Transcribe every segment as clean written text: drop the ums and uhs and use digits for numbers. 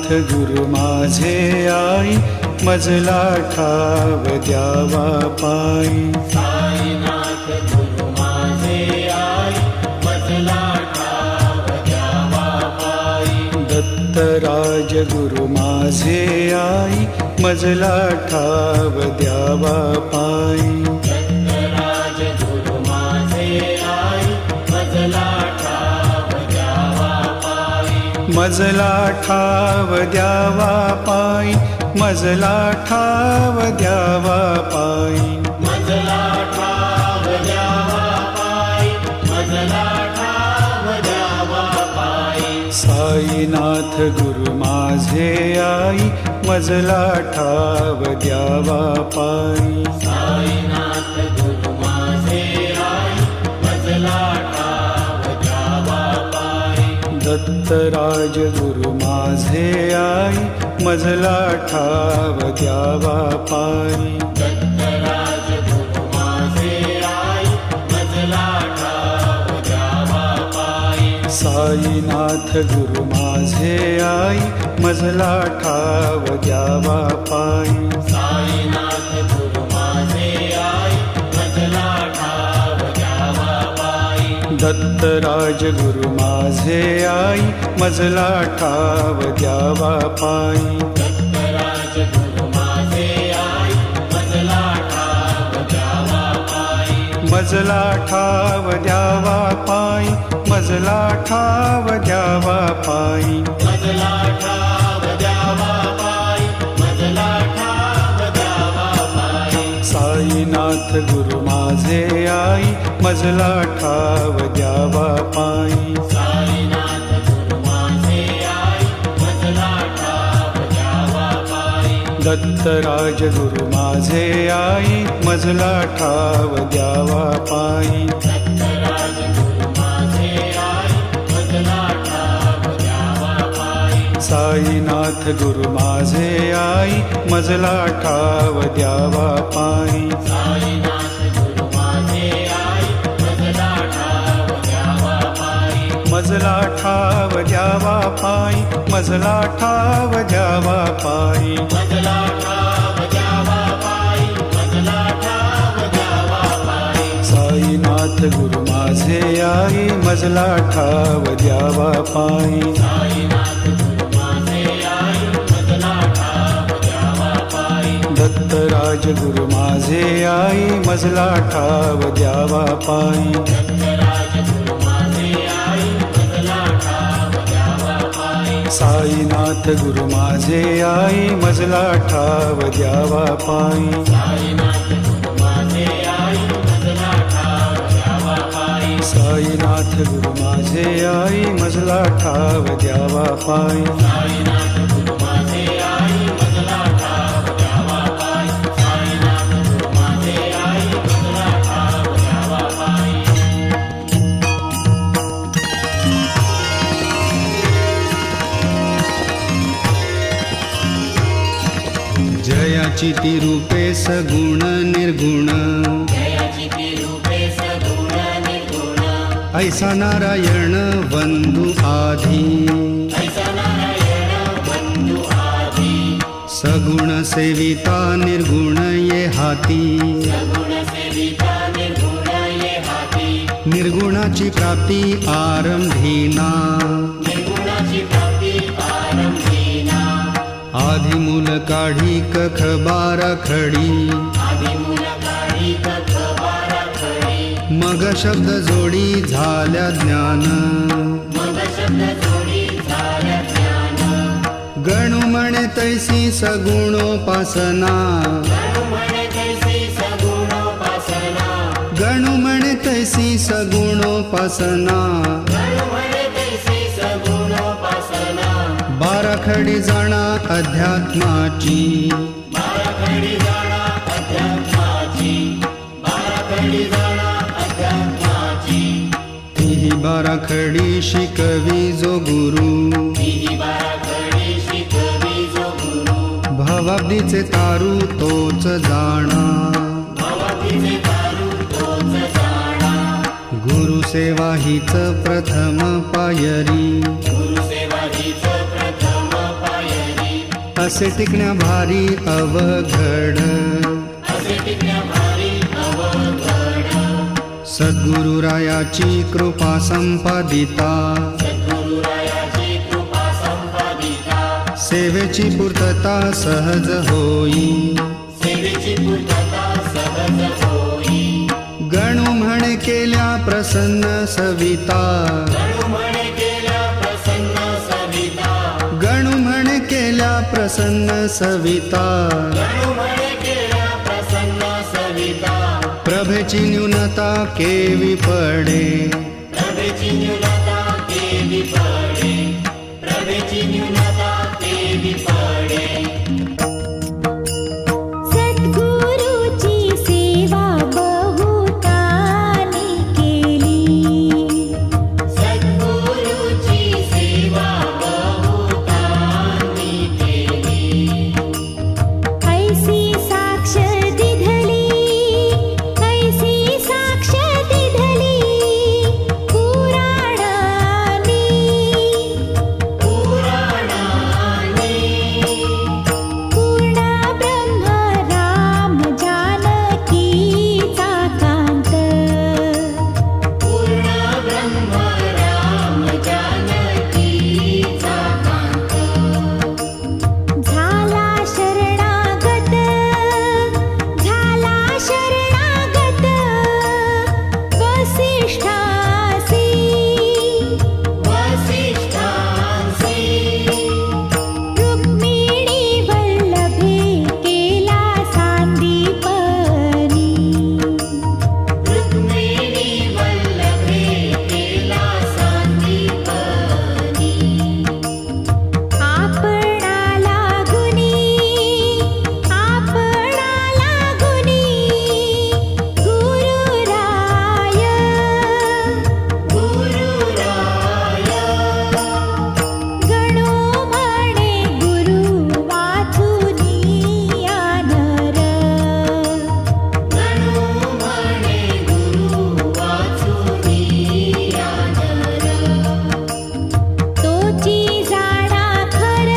गुरु माझे आई, मजला ठाव द्यावा पायी. साईनाथ गुरु माझे आई, मजला ठाव द्यावा पायी. दत्तराज गुरु माझे आई, मजला ठाव द्यावा पायी. दत्तराज गुरु माझे आई, मजला ठाव द्यावा पायी. मजला ठाव द्यावा पायी, मजला ठाव द्यावा पायी. मजला ठाव द्यावा पायी, मजला ठाव द्यावा पायी. साईनाथ गुरु माझे आई, मजला ठाव द्यावा पायी. साईनाथ गुरु माझे आई, मजला ठाव द्यावा पायी. दत्तराज गुरु माझे आई, मजला ठाव द्यावा पायी. दत्तराज गुरु माझे आई, मजला ठाव द्यावा पायी. साईनाथ गुरु माझे आई, मजला ठाव द्यावा पायी. साईनाथ गुरु माझे आई, मजला ठाव द्यावा पायी. दत्तराज गुरु माझे आई, मजला ठाव द्यावा पायी. दत्तराज गुरु माझे आई, मजला ठाव द्यावा पायी. मजला ठाव द्यावा पायी, मजला ठाव द्यावा पायी. मजला ठाव द्यावा पायी, मजला ठाव द्यावा पायी. साईनाथ गुरु माझे आई, मजला ठाव द्यावा पायी. साईनाथ गुरु माझे आई, मजला ठाव द्यावा पायी. दत्तराज गुरु माझे आई, मजला ठाव द्यावा पायी. दत्तराज गुरु माझे आई, मजला ठाव द्यावा पायी. साईनाथ गुरु माझे आई, मजला ठाव द्यावा पायी. साईनाथ गुरु माझे आई, मजला ठाव द्यावा पायी. मजला ठाव द्यावा पायी, मजला ठाव द्यावा पायी. मजला ठाव द्यावा पायी, मजला ठाव द्यावा पायी. साईनाथ गुरु माझे आई, मजला ठाव द्यावा पायी. साईनाथ गुरु माझे आई, मजला ठाव द्यावा पायी. दत्तराज गुरु माझे आई, मजला ठाव द्यावा पायी. दत्तराज गुरु माझे आई, मजला ठाव द्यावा पायी. साईनाथ गुरु माझे आई, मजला ठाव द्यावा पायी. साईनाथ गुरु माझे आई, मजला ठाव द्यावा पायी. साईनाथ गुरु माझे आई, मजला ठाव द्यावा पायी. साईनाथ गुरु माझे आई, मजला ठाव द्यावा पायी. साईनाथ गुरु माझे आई, मजला ठाव द्यावा पायी. जयाची ती रूपे सगुण निर्गुण, जयाची ती रूपे सगुण निर्गुण. ऐसा नारायण बंधु आधी, ऐसा नारायण बंधु आधी. सगुण सेविता निर्गुण ये हाती. सगुण सेविता निर्गुण ये हाती. निर्गुणाची प्राप्ती आरंभीना, निर्गुणाची प्राप्ती आरंभीना. आधी मूल काढी कख बारा खडी. आदिमूल काढी कख बारा खडी. मग शब्द जोडी झाल्या ज्ञान. मग शब्द जोडी झाल्या ज्ञान. गणू म्हणे तैसी सगुणोपासना. गणु म्हणे तैसी सगुणोपासना. गणू म्हणे तैसी सगुणोपासना. गणु म्हणे तैसी सगुणोपासना. बाराखडी जाणा अध्यात्माची. बाराखडी जाणा अध्यात्माची. बाराखडी जाणा अध्यात्माची. तीही बाराखडी शिकवी जो गुरु. ही बाराखडी शिकवी जो गुरु. भवाब्दीचे तारू तोच जाणा. भवतीचे तारू तोच जाणा. गुरुसेवा हीच प्रथम पायरी. गुरुसेवा हीच प्रथम पायरी. असे टिकण्या भारी अवघड असे टिकण्या भारी अवघड सद्गुरुरायाची कृपा संपादिता सद्गुरुरायाची कृपा संपादिता सेवेची पूर्तता सहज होई सेवेची पूर्तता सहज होई गणू म्हणे केल्या प्रसन्न सविता गणू म्हणे केल्या प्रसन्न सविता गणू म्हणे केल्या प्रसन्न सविता गणू म्हणे केल्या प्रसन्न सविता प्रभेची न्यूनता केवी पडे प्रभेची न्यूनता केवी पडे प्रभेची न्यूनता केवी पडे सद्गुरुची सेवा बहुतांनी केली सद्गुरुची सेवा बहुतांनी केली ऐसी साक्ष दिधली ऐसी साक्ष दिधली पुराणानी पुराणानी पूर्ण ब्रह्म राम जानकीचा कांत पूर्ण ब्रह्म राम जानकीचा कांत झाला शरणागत वसिष्ठासी वसिष्ठांसी रुक्मिणी वल्लभे केला सांदीपनी रुक्मिणी वल्लभे केला सांदीपनी आपणाला गुणी गुरुराय गुरुराय गणो म्हणे गुरु वाचुनिया नर गणू म्हणे गुरु वाचुनिया नर तोची जाणा खर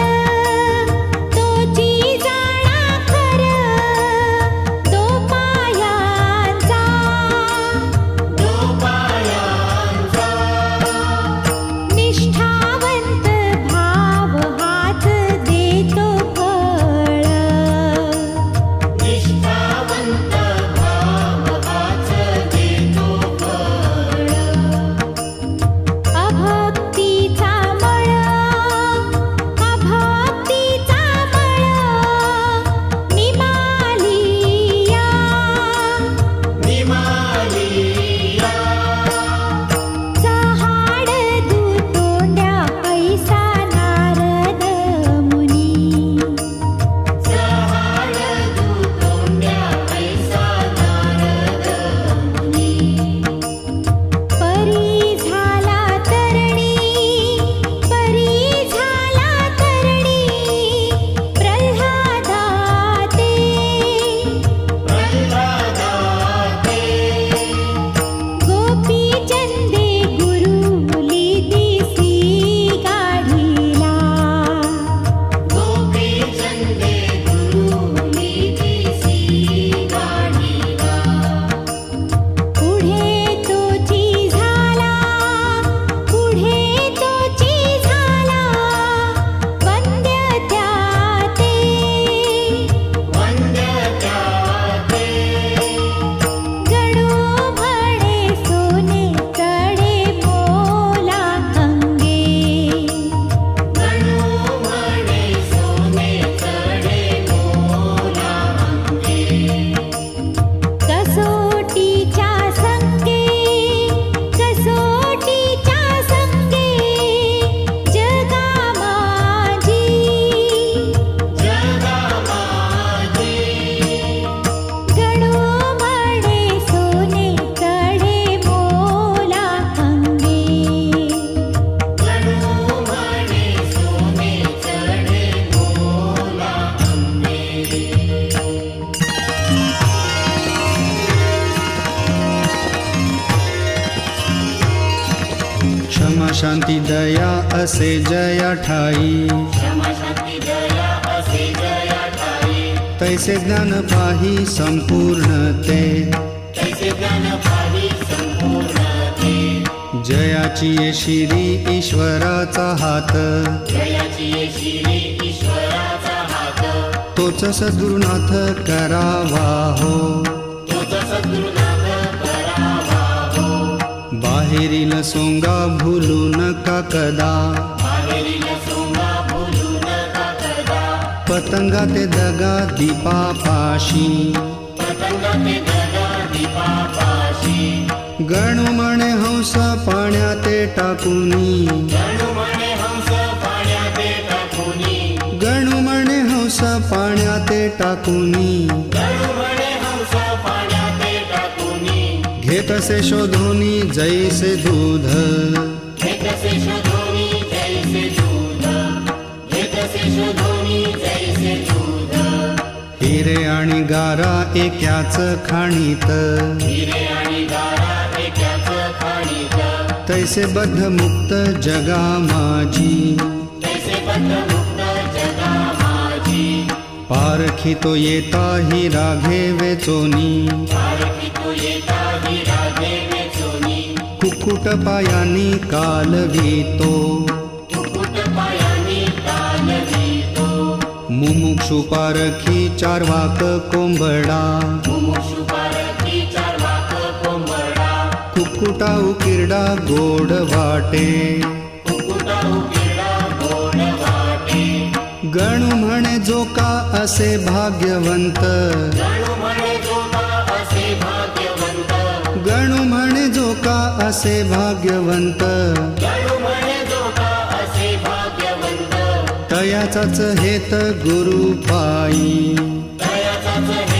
तो पायांचा गोपायांचा निष्ठावंत भाव हात देतो फळ निष्ठावंत भाव हाच देतो फळ अभक्तीचा मळ निमालिया निमालिया चहाड दुतोंड्या ऐसा नारद मुनी चहाड दुतोंड्या ऐसा नारद मुनी परी झाला तरणी प्रल्हादाते प्रल्हादाते गोपी चंदे गुरुली दिसी गाढीला गोपी चंदे गुरुली दिसी गाढीला पुढे तोची झाला वंद्य त्याते वंद्य त्याते गणू म्हणे सोने चढे मोला अंगे गणू म्हणे सोने चढे मोला अंगे कसोटीच्या संगे जगा माझी जगा माझी गणू म्हणे सोने चढे मोला अंगे गणू म्हणे सोने चढे मोला अंगे क्षमा शांती दया असे जया ठाई क्षमा शांती दया असे तैसे ज्ञान पाही संपूर्ण ते तैसे ज्ञान पाही संपूर्ण ते जयाची ये शिरी ईश्वराचा हात जयाची ये शिरी ईश्वराचा हात तोच सद्गुरुनाथ करावा हो तोच सद्गुरुनाथ करावा हो बाहेरील सोंगा भूलू नका कदा बाहेरील सोंगा भूलू नका कदा पतंगा ते दगा दीपापाशी पतंगा ते दगा दीपापाशी गणू म्हणे हंस पाण्याते टाकुनी गणू म्हणे हंस पाण्याते टाकुनी गणू म्हणे हंस पाण्याते टाकुनी गणू म्हणे हंस पाण्याते टाकुनी घेतसे शोधोनी जैसे दूध घेतसे शोधोनी जैसे दूध घेतसे शोधोनी जैसे दूध हिरे आणि गारा एकाच खाणीत हिरे आणि गारा एकाच खाणीत तैसे बद्ध मुक्त जगा माझी तैसे बद्धमुक्त जगा माझी पारखी तो येता ही राघे वेचोनी पारखी तो येता ही राधे वेचोनी कुक्कुट पायानी कालवितो कुक्कुट पायानी कालवितो मुमुक्षु पारखी चारवाक कोंबडा मुमुक्षु पारखी चारवाक कोंबडा कुक्कुटा उकिरडा गोड वाटे कुक्कुटा उकिरडा गोड वाटे गणू म्हणे जो का असे भाग्यवंत गणू म्हणे जोगा असे भाग्यवंत गणू म्हणे जो का असे भाग्यवंत गणू म्हणे जोगा असे भाग्यवंत तयाचाच हेत गुरु पायी दयाचाच हे